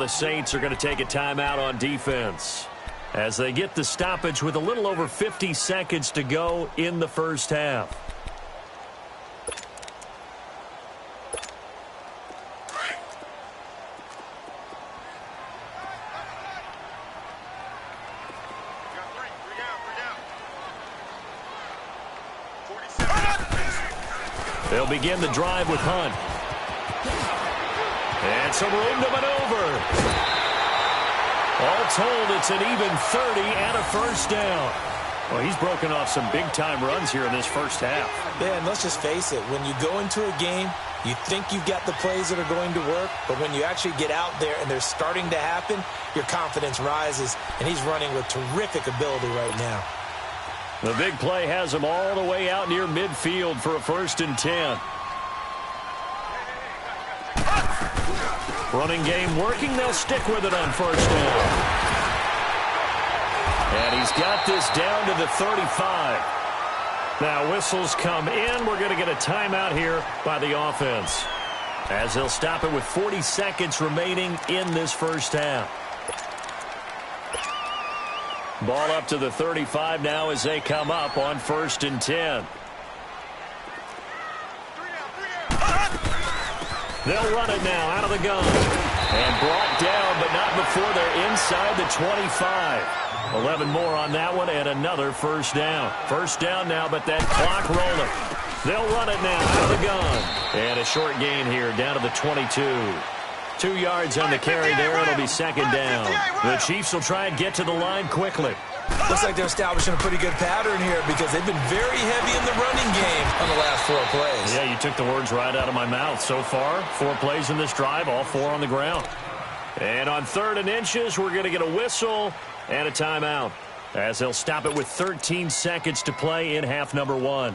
the Saints are going to take a timeout on defense as they get the stoppage with a little over 50 seconds to go in the first half. They'll begin the drive with Hunt. And some room to maneuver. All told, it's an even 30 and a first down. Well, he's broken off some big-time runs here in this first half. Yeah, and let's just face it. When you go into a game, you think you've got the plays that are going to work, but when you actually get out there and they're starting to happen, your confidence rises, and he's running with terrific ability right now. The big play has him all the way out near midfield for a 1st and 10. Running game working. They'll stick with it on 1st down. And he's got this down to the 35. Now whistles come in. We're going to get a timeout here by the offense, as they'll stop it with 40 seconds remaining in this first half. Ball up to the 35 now as they come up on 1st and 10. They'll run it now out of the gun. And brought down, but not before they're inside the 25. 11 more on that one, and another 1st down. 1st down now, but that clock rolling. They'll run it now out of the gun. And a short gain here down to the 22. 2 yards on the carry there. It'll be 2nd down. The Chiefs will try and get to the line quickly. Looks like they're establishing a pretty good pattern here because they've been very heavy in the running game on the last 4 plays. Yeah, you took the words right out of my mouth. So far, 4 plays in this drive, all 4 on the ground. And on 3rd and inches, we're going to get a whistle and a timeout, as they'll stop it with 13 seconds to play in half number 1.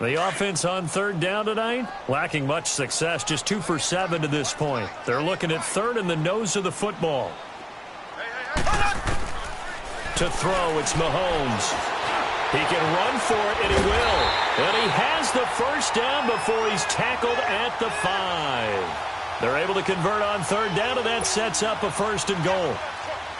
The offense on 3rd down tonight, lacking much success, just 2 for 7 to this point. They're looking at 3rd in the nose of the football. To throw, it's Mahomes. He can run for it, and he will. And he has the 1st down before he's tackled at the 5. They're able to convert on 3rd down, and that sets up a 1st and goal.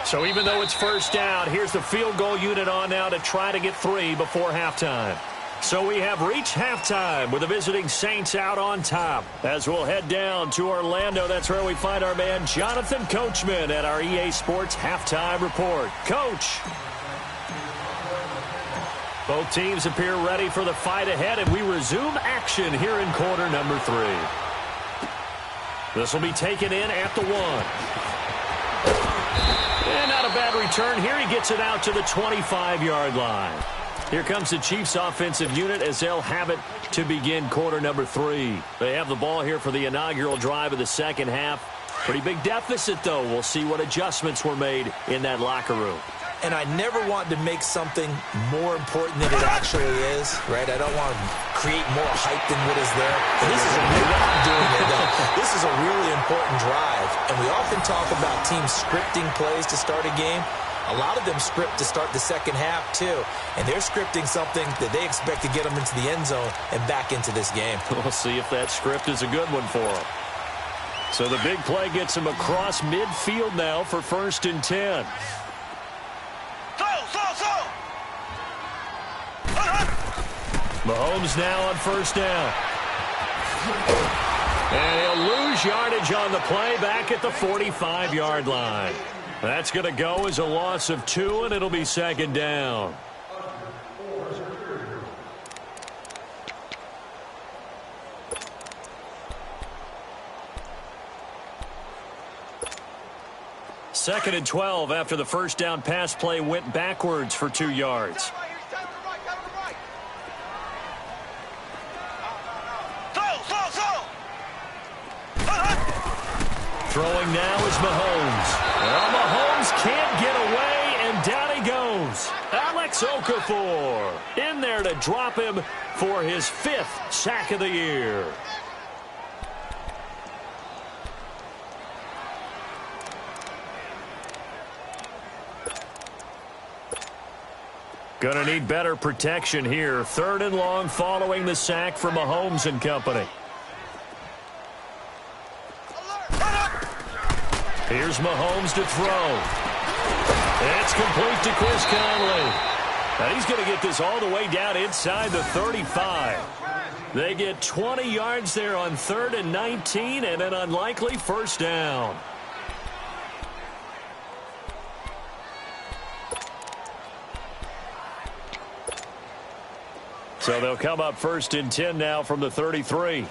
So even though it's 1st down, here's the field goal unit on now to try to get 3 before halftime. So we have reached halftime with the visiting Saints out on top. As we'll head down to Orlando, that's where we find our man Jonathan Coachman at our EA Sports Halftime Report. Coach. Both teams appear ready for the fight ahead, and we resume action here in quarter number 3. This will be taken in at the 1. And not a bad return here. He gets it out to the 25-yard line. Here comes the Chiefs offensive unit as they'll have it to begin quarter number 3. They have the ball here for the inaugural drive of the second half. Pretty big deficit, though. We'll see what adjustments were made in that locker room. And I never want to make something more important than it actually is, right? I don't want to create more hype than what is there. This is This is a really important drive. And we often talk about teams scripting plays to start a game. A lot of them script to start the second half, too. And they're scripting something that they expect to get them into the end zone and back into this game. We'll see if that script is a good one for them. So the big play gets him across midfield now for 1st and 10. Mahomes now on 1st down. And he'll lose yardage on the play back at the 45-yard line. That's going to go as a loss of 2, and it'll be 2nd down. Second and 12 after the 1st down pass play went backwards for 2 yards. Throwing now is Mahomes. Well, Mahomes can't get away, and down he goes. Alex Okafor in there to drop him for his 5th sack of the year. Going to need better protection here. 3rd and long following the sack from Mahomes and company. Here's Mahomes to throw. It's complete to Chris Conley. And he's going to get this all the way down inside the 35. They get 20 yards there on 3rd and 19 and an unlikely first down. So they'll come up 1st and 10 now from the 33.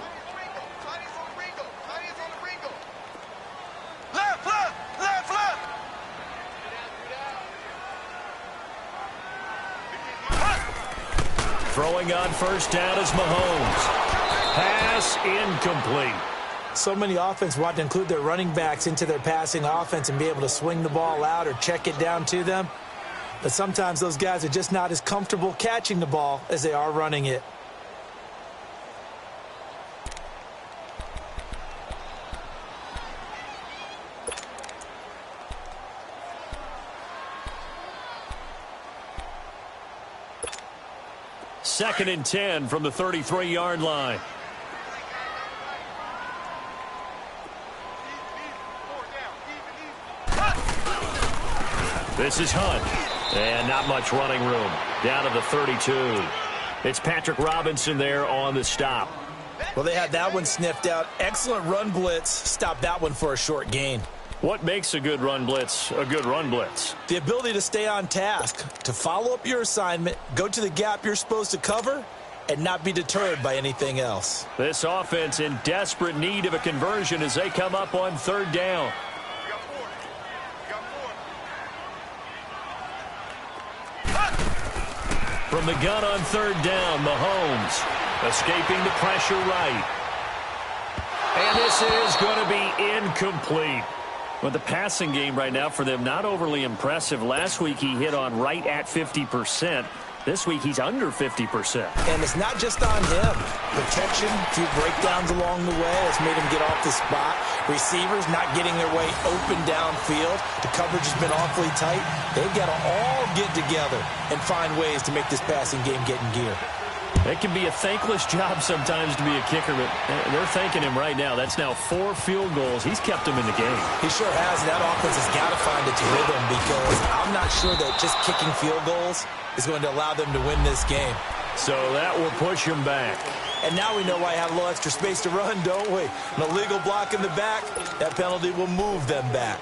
Throwing on 1st down is Mahomes. Pass incomplete. So many offenses want to include their running backs into their passing offense and be able to swing the ball out or check it down to them. But sometimes those guys are just not as comfortable catching the ball as they are running it. Second and 10 from the 33-yard line. This is Hunt. And not much running room. Down to the 32. It's Patrick Robinson there on the stop. Well, they had that one sniffed out. Excellent run blitz. Stopped that one for a short gain. What makes a good run blitz a good run blitz? The ability to stay on task, to follow up your assignment, go to the gap you're supposed to cover, and not be deterred by anything else. This offense in desperate need of a conversion as they come up on 3rd down. From the gun on 3rd down, Mahomes escaping the pressure right. And this is going to be incomplete. Well, the passing game right now for them, not overly impressive. Last week he hit on right at 50%. This week he's under 50%. And it's not just on him. Protection, a few breakdowns along the way. It's made him get off the spot. Receivers not getting their way open downfield. The coverage has been awfully tight. They've got to all get together and find ways to make this passing game get in gear. It can be a thankless job sometimes to be a kicker, but they're thanking him right now. That's now 4 field goals. He's kept them in the game. He sure has. That offense has got to find its rhythm because I'm not sure that just kicking field goals is going to allow them to win this game. So that will push him back. And now we know why I have a little extra space to run, don't we? An illegal block in the back, that penalty will move them back.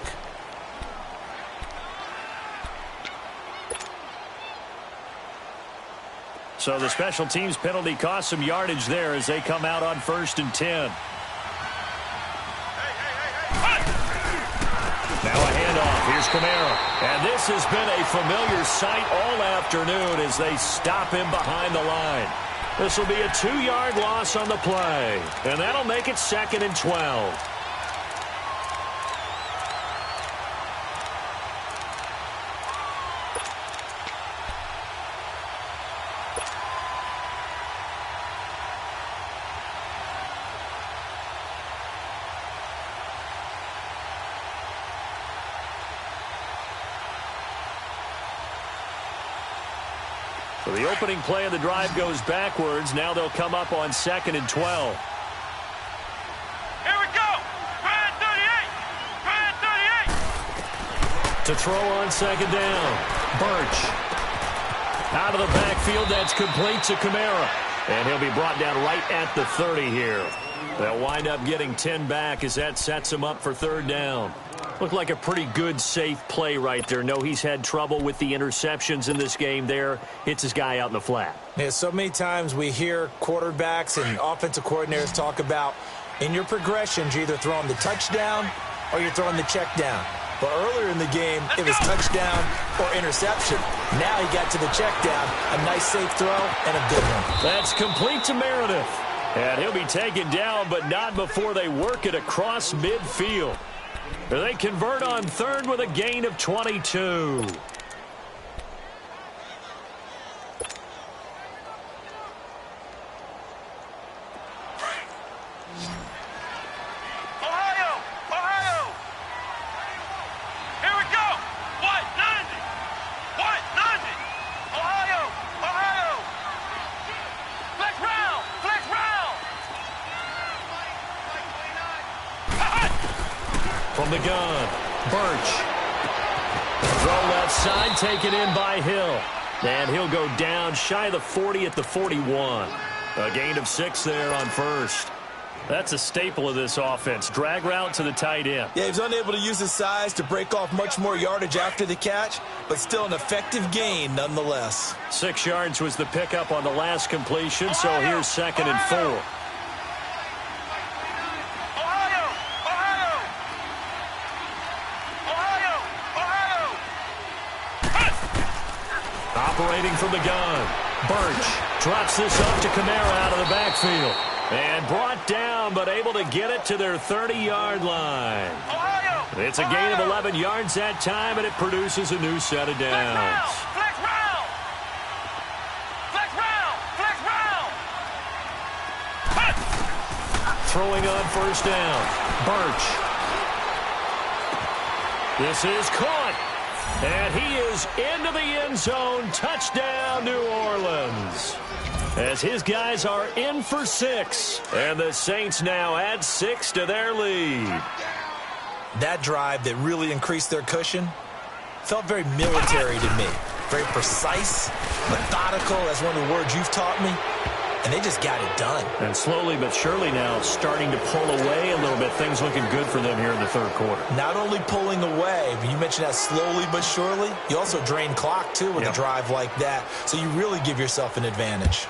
So the special teams penalty cost some yardage there as they come out on 1st and 10. Now a handoff. Here's Kamara. And this has been a familiar sight all afternoon as they stop him behind the line. This will be a 2-yard loss on the play. And that'll make it 2nd and 12. So the opening play of the drive goes backwards. Now they'll come up on 2nd and 12. Here we go. Brad 38. Brad 38. To throw on 2nd down. Birch. Out of the backfield. That's complete to Kamara. And he'll be brought down right at the 30 here. They'll wind up getting 10 back as that sets him up for 3rd down. Looked like a pretty good, safe play right there. No, he's had trouble with the interceptions in this game there. Hits his guy out in the flat. Yeah, so many times we hear quarterbacks and offensive coordinators talk about in your progressions, you're either throwing the touchdown or you're throwing the check down. But earlier in the game, it was touchdown or interception. Now he got to the check down. A nice, safe throw and a good one. That's complete to Meredith. And he'll be taken down, but not before they work it across midfield. They convert on 3rd with a gain of 22. Ohio. Here we go. What 90? Ohio. the gun. Birch. Throw left side, taken in by Hill. And he'll go down shy of the 40 at the 41. A gain of 6 there on first. That's a staple of this offense. Drag route to the tight end. Yeah, he was unable to use his size to break off much more yardage after the catch, but still an effective gain nonetheless. 6 yards was the pickup on the last completion, so here's 2nd and 4. Operating from the gun. Birch drops this off to Kamara out of the backfield. And brought down, but able to get it to their 30-yard line. It's a gain of 11 yards that time, and it produces a new set of downs. Flex round! Flex round! Flex round! Throwing on first down. Birch. This is caught. And he is into the end zone. Touchdown, New Orleans. As his guys are in for 6. And the Saints now add 6 to their lead. That drive that really increased their cushion felt very military to me. Very precise, methodical. That's one of the words you've taught me. And they just got it done. And slowly but surely now starting to pull away a little bit. Things looking good for them here in the third quarter. Not only pulling away, but you mentioned that slowly but surely. You also drain clock, too, with a drive like that. So you really give yourself an advantage.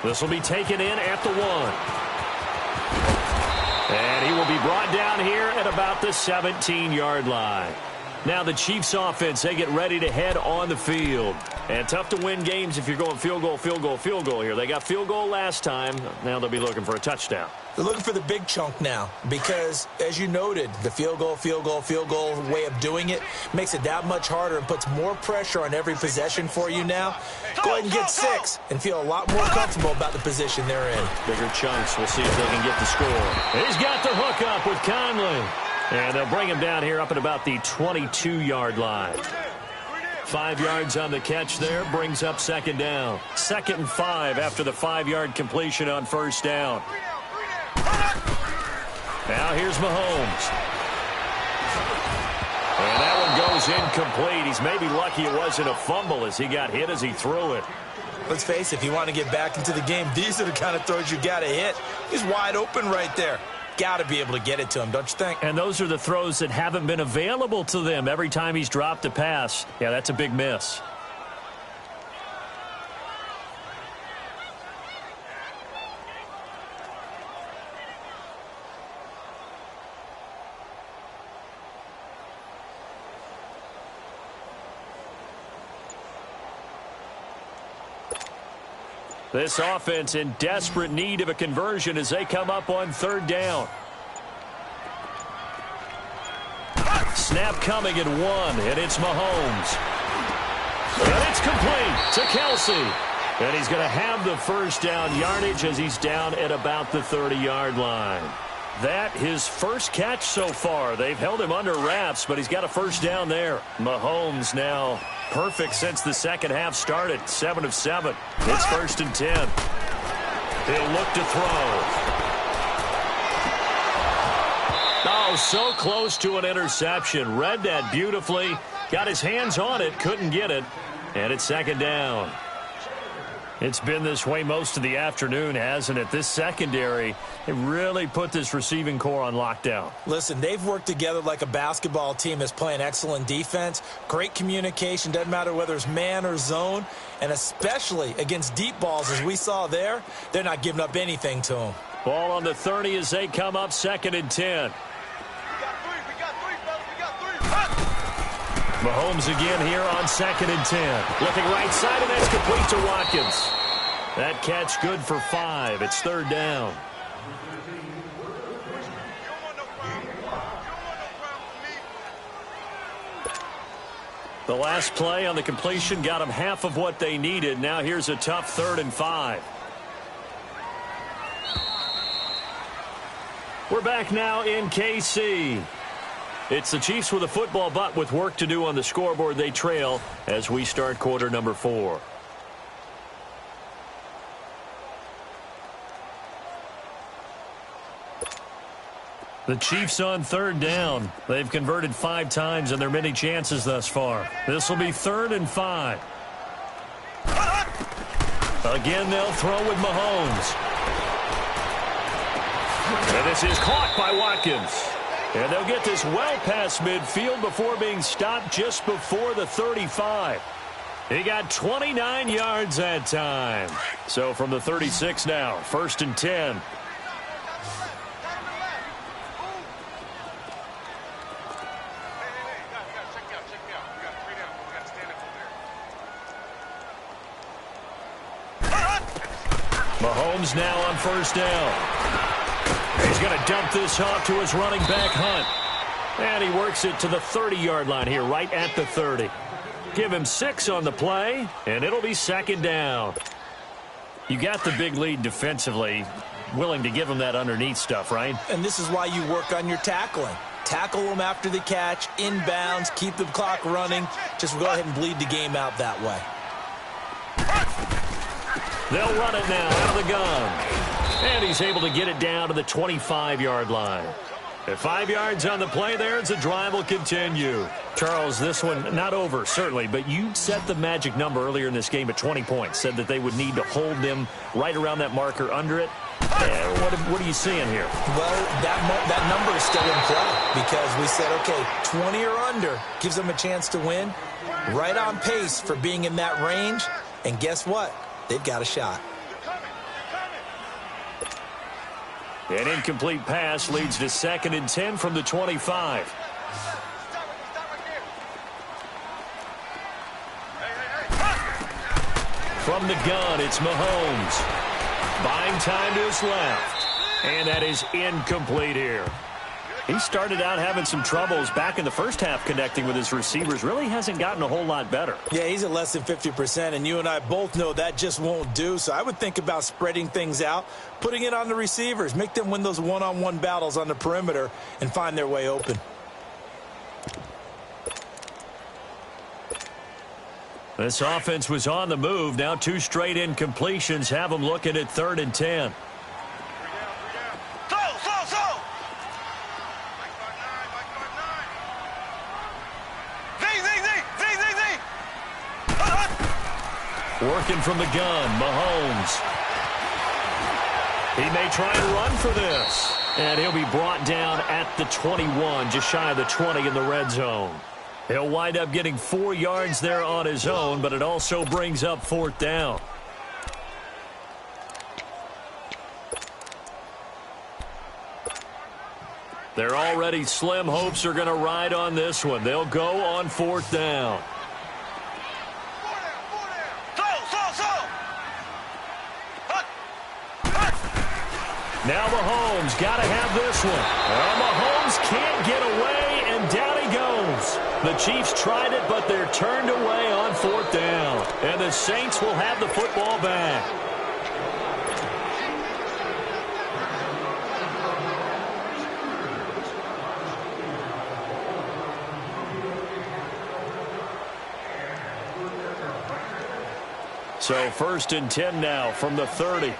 This will be taken in at the 1. And he will be brought down here at about the 17-yard line. Now the Chiefs offense, they get ready to head on the field. And tough to win games if you're going field goal, field goal, field goal here. They got field goal last time. Now they'll be looking for a touchdown. They're looking for the big chunk now because, as you noted, the field goal way of doing it makes it that much harder and puts more pressure on every possession for you now. Go ahead and get 6 and feel a lot more comfortable about the position they're in. Bigger chunks. We'll see if they can get the score. He's got the hook up with Conley. And they'll bring him down here up at about the 22-yard line. 5 yards on the catch there brings up 2nd down. 2nd and 5 after the 5-yard completion on first down. Now here's Mahomes. And that one goes incomplete. He's maybe lucky it wasn't a fumble as he got hit as he threw it. Let's face it, if you want to get back into the game, these are the kind of throws you got to hit. He's wide open right there. Got to be able to get it to him, don't you think? And those are the throws that haven't been available to them every time he's dropped a pass. Yeah, that's a big miss. This offense in desperate need of a conversion as they come up on 3rd down. Snap coming at 1, and it's Mahomes. And it's complete to Kelsey. And he's going to have the first down yardage as he's down at about the 30-yard line. That his first catch so far. They've held him under wraps, but he's got a first down there. Mahomes now perfect since the second half started. 7 of 7. It's 1st and 10. He'll look to throw. Oh, so close to an interception. Read that beautifully. Got his hands on it. Couldn't get it. And it's 2nd down. It's been this way most of the afternoon, hasn't it? This secondary, it really put this receiving core on lockdown. Listen, they've worked together like a basketball team that's playing excellent defense. Great communication, doesn't matter whether it's man or zone. And especially against deep balls, as we saw there, they're not giving up anything to them. Ball on the 30 as they come up 2nd and 10. Mahomes again here on 2nd and 10. Looking right side, and that's complete to Watkins. That catch good for 5. It's 3rd down. The last play on the completion got them half of what they needed. Now here's a tough 3rd and 5. We're back now in KC. It's the Chiefs with a football, but with work to do on the scoreboard. They trail as we start quarter number 4. The Chiefs on third down. They've converted 5 times in their many chances thus far. This will be 3rd and 5. Again, they'll throw with Mahomes. And this is caught by Watkins. And they'll get this well past midfield before being stopped just before the 35. He got 29 yards that time. So from the 36 now, 1st and 10. Mahomes now on 1st down. He's going to dump this off to his running back, Hunt. And he works it to the 30-yard line here, right at the 30. Give him 6 on the play, and it'll be 2nd down. You got the big lead defensively, willing to give him that underneath stuff, right? And this is why you work on your tackling. Tackle them after the catch, inbounds, keep the clock running. Just go ahead and bleed the game out that way. They'll run it now out of the gun. And he's able to get it down to the 25-yard line. At 5 yards on the play there as the drive will continue. Charles, this one not over, certainly, but you set the magic number earlier in this game at 20 points. Said that they would need to hold them right around that marker under it. What are you seeing here? Well, that number is still in play because we said, okay, 20 or under gives them a chance to win. Right on pace for being in that range. And guess what? They've got a shot. An incomplete pass leads to 2nd and 10 from the 25. From the gun, it's Mahomes. Buying time to his left. And that is incomplete here. He started out having some troubles back in the first half connecting with his receivers. Really hasn't gotten a whole lot better. Yeah, he's at less than 50%, and you and I both know that just won't do. So I would think about spreading things out, putting it on the receivers, make them win those one-on-one battles on the perimeter and find their way open. This offense was on the move. Now 2 straight incompletions have them looking at 3rd and 10. Working from the gun, Mahomes. He may try and run for this. And he'll be brought down at the 21, just shy of the 20 in the red zone. He'll wind up getting 4 yards there on his own, but it also brings up 4th down. They're already slim hopes are going to ride on this one. They'll go on 4th down. Now Mahomes got to have this one. Well, Mahomes can't get away, and down he goes. The Chiefs tried it, but they're turned away on 4th down. And the Saints will have the football back. So 1st and 10 now from the 30.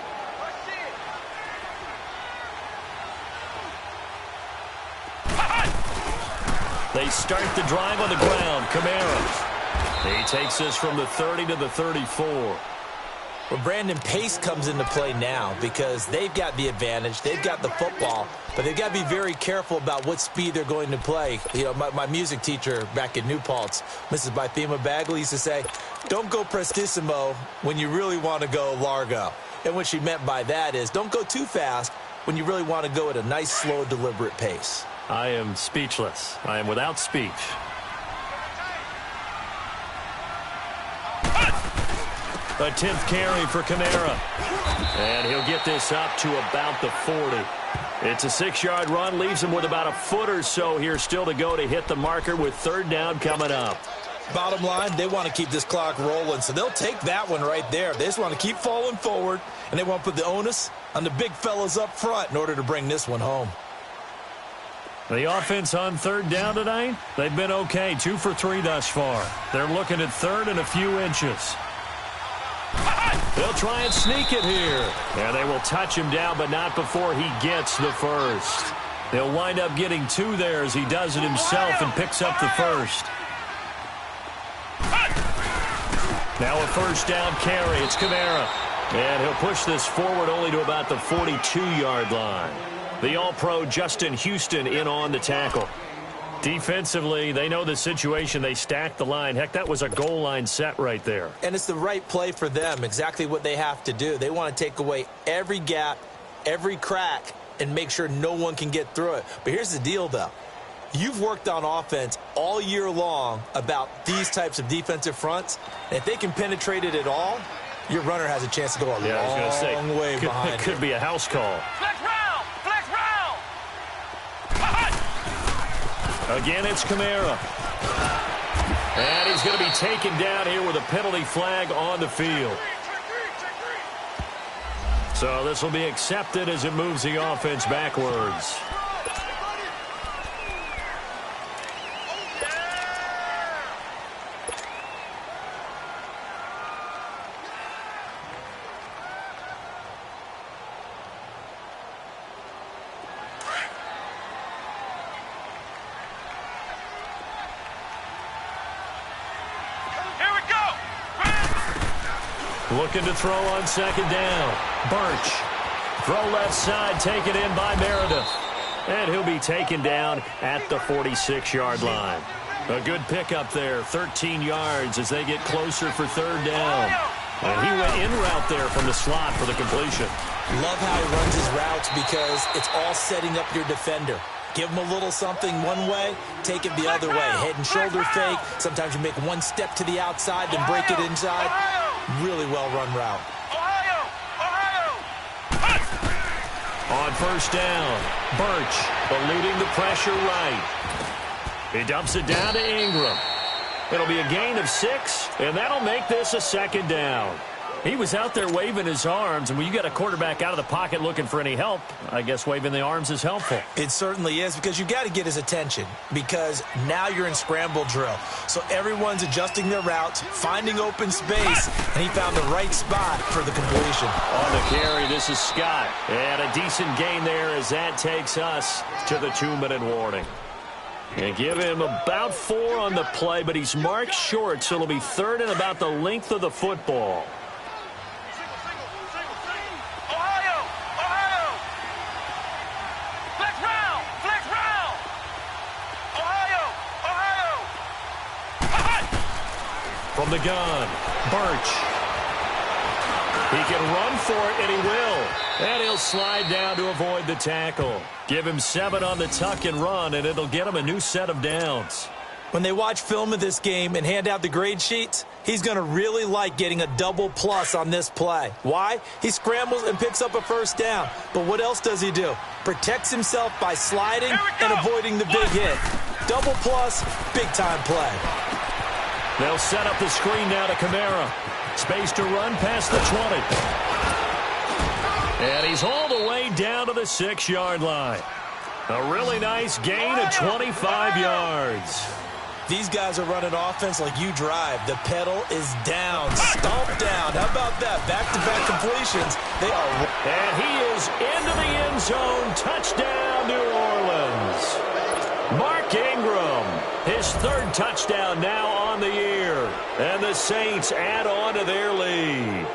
They start the drive on the ground. Kamara. He takes this from the 30 to the 34. Well, Brandon, pace comes into play now because they've got the advantage. They've got the football, but they've got to be very careful about what speed they're going to play. You know, my music teacher back in New Paltz, Mrs. Bythema Bagley, used to say, don't go prestissimo when you really want to go largo. And what she meant by that is don't go too fast when you really want to go at a nice, slow, deliberate pace. I am speechless. I am without speech. A 10th carry for Kamara. And he'll get this up to about the 40. It's a 6-yard run. Leaves him with about a foot or so here still to go to hit the marker with 3rd down coming up. Bottom line, they want to keep this clock rolling, so they'll take that one right there. They just want to keep falling forward, and they want to put the onus on the big fellas up front in order to bring this one home. The offense on 3rd down tonight, they've been okay. 2 for 3 thus far. They're looking at 3rd and a few inches. They'll try and sneak it here. And they will touch him down, but not before he gets the first. He'll wind up getting 2 there as he does it himself and picks up the first. Now a first down carry. It's Kamara. And he'll push this forward only to about the 42-yard line. The All-Pro Justin Houston in on the tackle. Defensively, they know the situation. They stack the line. Heck, that was a goal line set right there. And it's the right play for them, exactly what they have to do. They want to take away every gap, every crack, and make sure no one can get through it. But here's the deal, though. You've worked on offense all year long about these types of defensive fronts. And if they can penetrate it at all, your runner has a chance to go a long way behind it. Could be a house call. Flex round! Flex round! Again, it's Kamara. And he's going to be taken down here with a penalty flag on the field. So this will be accepted as it moves the offense backwards. Looking to throw on second down. Birch. Throw left side, taken in by Meredith. And he'll be taken down at the 46-yard line. A good pickup there, 13 yards as they get closer for third down. And he went in route there from the slot for the completion. Love how he runs his routes because it's all setting up your defender. Give him a little something one way, take it the other way. Head and shoulder fake. Sometimes you make one step to the outside, then break it inside. Really well-run route. On first down, Birch eluding the pressure right. He dumps it down to Ingram. It'll be a gain of 6, and that'll make this a second down. He was out there waving his arms, and when you got a quarterback out of the pocket looking for any help, I guess waving the arms is helpful. It certainly is, because you got to get his attention, because now you're in scramble drill. So everyone's adjusting their routes, finding open space, and he found the right spot for the completion. On the carry, this is Scott. And a decent gain there as that takes us to the 2-minute warning. And give him about 4 on the play, but he's marked short, so it'll be third and about the length of the football. From the gun, Birch. He can run for it, and he will. And he'll slide down to avoid the tackle. Give him 7 on the tuck and run, and it'll get him a new set of downs. When they watch film of this game and hand out the grade sheets, he's going to really like getting a double plus on this play. Why? He scrambles and picks up a first down. But what else does he do? Protects himself by sliding and avoiding the big hit. Double plus, big-time play. They'll set up the screen now to Kamara. Space to run past the 20. And he's all the way down to the 6-yard line. A really nice gain of 25 yards. These guys are running offense like you drive. The pedal is down, stomp down. How about that? Back-to-back completions. They are. And he is into the end zone. Touchdown, New Orleans. Mark Ingram, his 3rd touchdown now on the year. And the Saints add on to their lead.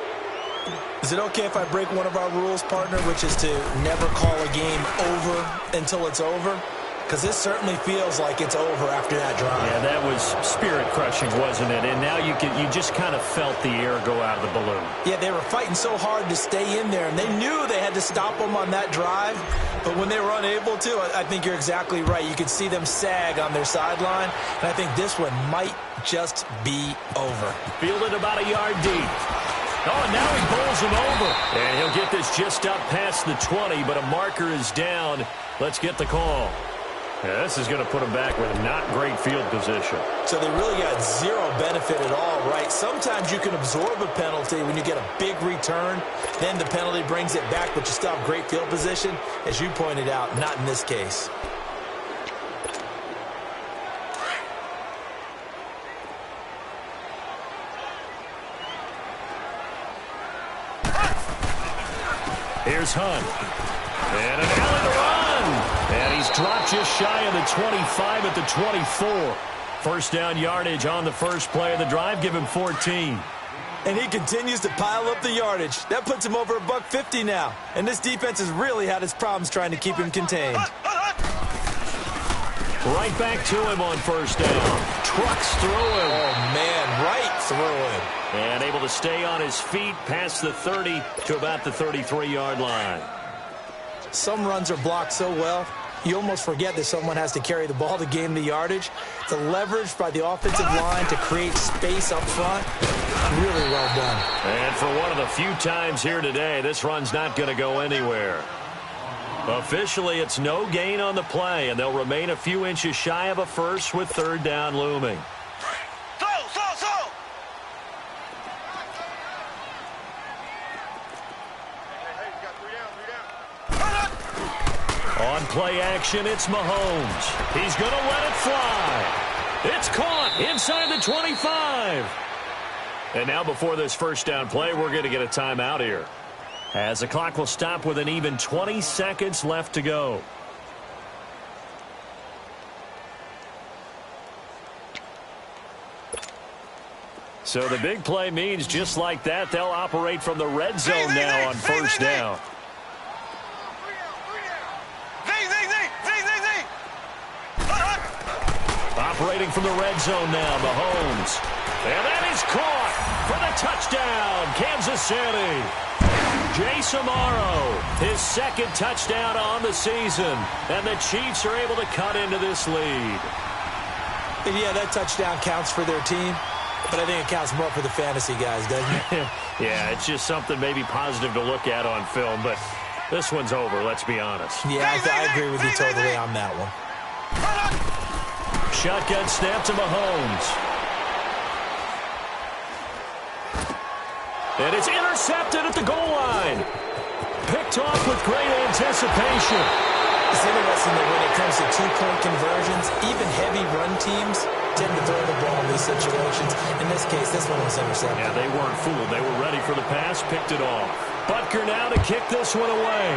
Is it okay if I break one of our rules, partner, which is to never call a game over until it's over? Because this certainly feels like it's over after that drive. Yeah, that was spirit-crushing, wasn't it? And now you just kind of felt the air go out of the balloon. Yeah, they were fighting so hard to stay in there, and they knew they had to stop them on that drive. But when they were unable to, I think you're exactly right. You could see them sag on their sideline, and I think this one might just be over. Fielded about a yard deep. Oh, and now he bowls him over. And he'll get this just up past the 20, but a marker is down. Let's get the call. Yeah, this is going to put him back with not great field position. So they really got zero benefit at all, right? Sometimes you can absorb a penalty when you get a big return. Then the penalty brings it back, but you still have great field position. As you pointed out, not in this case. Here's Hunt. And an alley to run. And he's dropped just shy of the 25 at the 24. First down yardage on the first play of the drive. Give him 14. And he continues to pile up the yardage. That puts him over $150 now. And this defense has really had its problems trying to keep him contained. Right back to him on first down. Trucks through him. Oh, man, right through him. And able to stay on his feet past the 30 to about the 33-yard line. Some runs are blocked so well, you almost forget that someone has to carry the ball to gain the yardage. The leverage by the offensive line to create space up front, really well done. And for one of the few times here today, this run's not going to go anywhere. Officially, it's no gain on the play, and they'll remain a few inches shy of a first with third down looming. On play action, it's Mahomes. He's going to let it fly. It's caught inside the 25. And now before this first down play, we're going to get a timeout here, as the clock will stop with an even 20 seconds left to go. So the big play means just like that, they'll operate from the red zone now on first down. Operating from the red zone now, Mahomes. And that is caught for the touchdown, Kansas City. Jace Amaro, his second touchdown on the season. And the Chiefs are able to cut into this lead. And yeah, that touchdown counts for their team, but I think it counts more for the fantasy guys, doesn't it? Yeah, it's just something maybe positive to look at on film, but this one's over, let's be honest. Yeah, I agree with you totally on that one. Shotgun snap to Mahomes. And it's intercepted at the goal line. Picked off with great anticipation. It's interesting that when it comes to two-point conversions, even heavy run teams tend to throw the ball in these situations. In this case, this one was intercepted. Yeah, they weren't fooled. They were ready for the pass, picked it off. Butker now to kick this one away.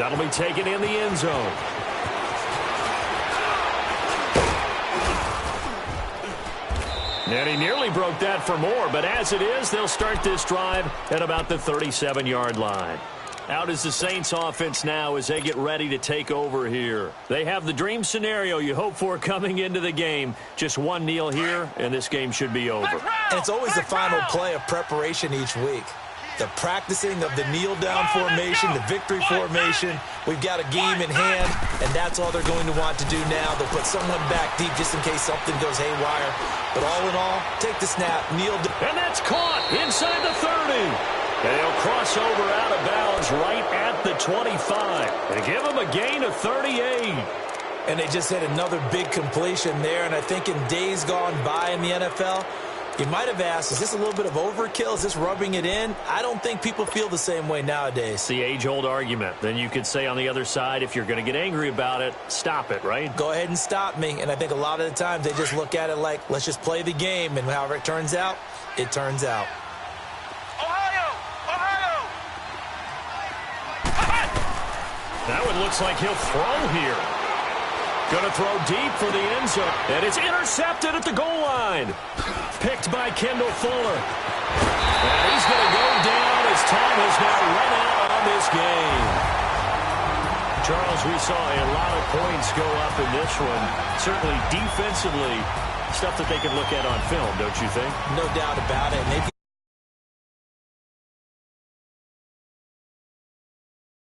That'll be taken in the end zone. And he nearly broke that for more, but as it is, they'll start this drive at about the 37-yard line. Out is the Saints offense now as they get ready to take over here. They have the dream scenario you hope for coming into the game. Just one kneel here, and this game should be over. And it's always the final play of preparation each week. The practicing of the kneel-down formation, the victory formation. We've got a game in hand, and that's all they're going to want to do now. They'll put someone back deep just in case something goes haywire. But all in all, take the snap, kneel down. And that's caught inside the 30. And he'll cross over out of bounds right at the 25. They give him a gain of 38. And they just hit another big completion there. And I think in days gone by in the NFL, you might have asked, is this a little bit of overkill? Is this rubbing it in? I don't think people feel the same way nowadays. It's the age-old argument. Then you could say on the other side, if you're going to get angry about it, stop it, right? Go ahead and stop me. And I think a lot of the times they just look at it like, let's just play the game. And however it turns out, it turns out. That one looks like he'll throw here. Going to throw deep for the end zone. And it's intercepted at the goal line. Picked by Kendall Fuller. And he's going to go down as time has now run out on this game. Charles, we saw a lot of points go up in this one. Certainly defensively, stuff that they can look at on film, don't you think? No doubt about it. And